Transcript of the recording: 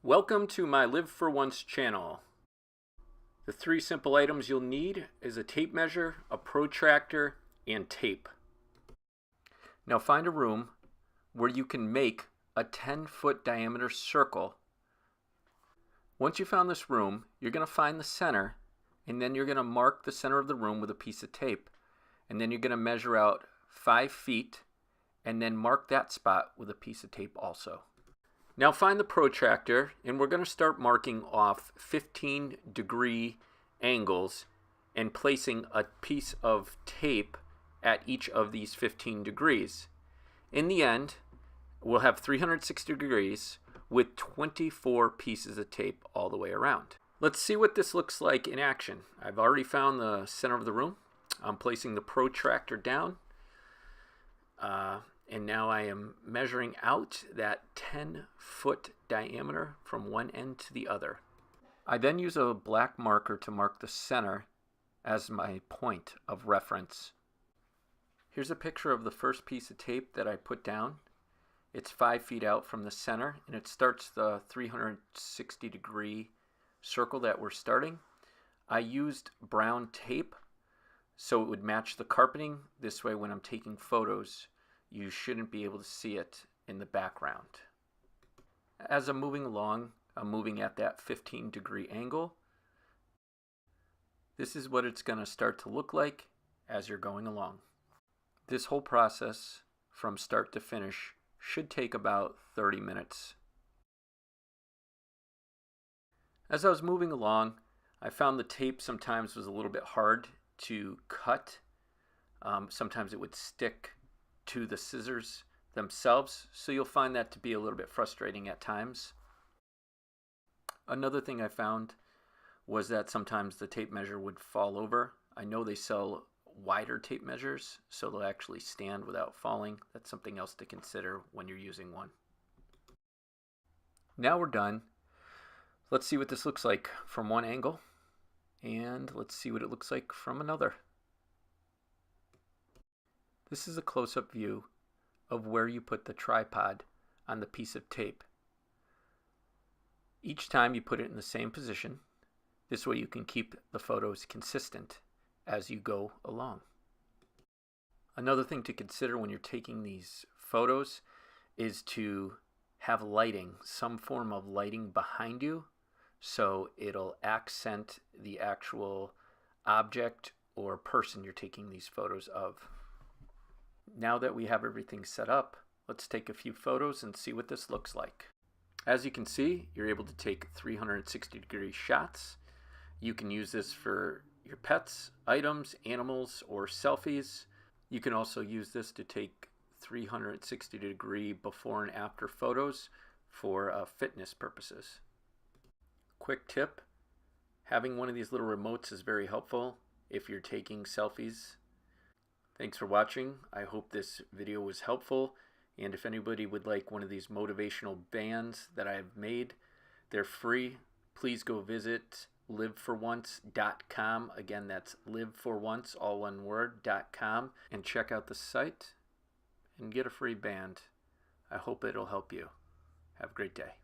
Welcome to my Liveforonce channel. The three simple items you'll need is a tape measure, a protractor, and tape. Now find a room where you can make a 10-foot diameter circle. Once you found this room, you're going to find the center, and then you're going to mark the center of the room with a piece of tape. And then you're going to measure out 5 feet, and then mark that spot with a piece of tape also. Now find the protractor, and we're going to start marking off 15-degree angles and placing a piece of tape at each of these 15 degrees. In the end, we'll have 360 degrees with 24 pieces of tape all the way around. Let's see what this looks like in action. I've already found the center of the room. I'm placing the protractor down. And now I am measuring out that 10-foot diameter from one end to the other. I then use a black marker to mark the center as my point of reference. Here's a picture of the first piece of tape that I put down. It's 5 feet out from the center, and it starts the 360-degree circle that we're starting. I used brown tape so it would match the carpeting. This way, when I'm taking photos, you shouldn't be able to see it in the background. As I'm moving along, I'm moving at that 15-degree angle. This is what it's going to start to look like as you're going along. This whole process from start to finish should take about 30 minutes. As I was moving along, I found the tape sometimes was a little bit hard to cut. Sometimes it would stick to the scissors themselves, so you'll find that to be a little bit frustrating at times. Another thing I found was that sometimes the tape measure would fall over. I know they sell wider tape measures, so they'll actually stand without falling. That's something else to consider when you're using one. Now we're done. Let's see what this looks like from one angle, and let's see what it looks like from another. This is a close-up view of where you put the tripod on the piece of tape. Each time you put it in the same position. This way you can keep the photos consistent as you go along. Another thing to consider when you're taking these photos is to have lighting, some form of lighting behind you, so it'll accent the actual object or person you're taking these photos of. Now that we have everything set up, let's take a few photos and see what this looks like. As you can see, you're able to take 360-degree shots. You can use this for your pets, items, animals, or selfies. You can also use this to take 360-degree before and after photos for fitness purposes. Quick tip, having one of these little remotes is very helpful if you're taking selfies. Thanks for watching. I hope this video was helpful, and if anybody would like one of these motivational bands that I've made, they're free. Please go visit liveforonce.com. Again, that's liveforonce, all one word, .com, and check out the site and get a free band. I hope it'll help you. Have a great day.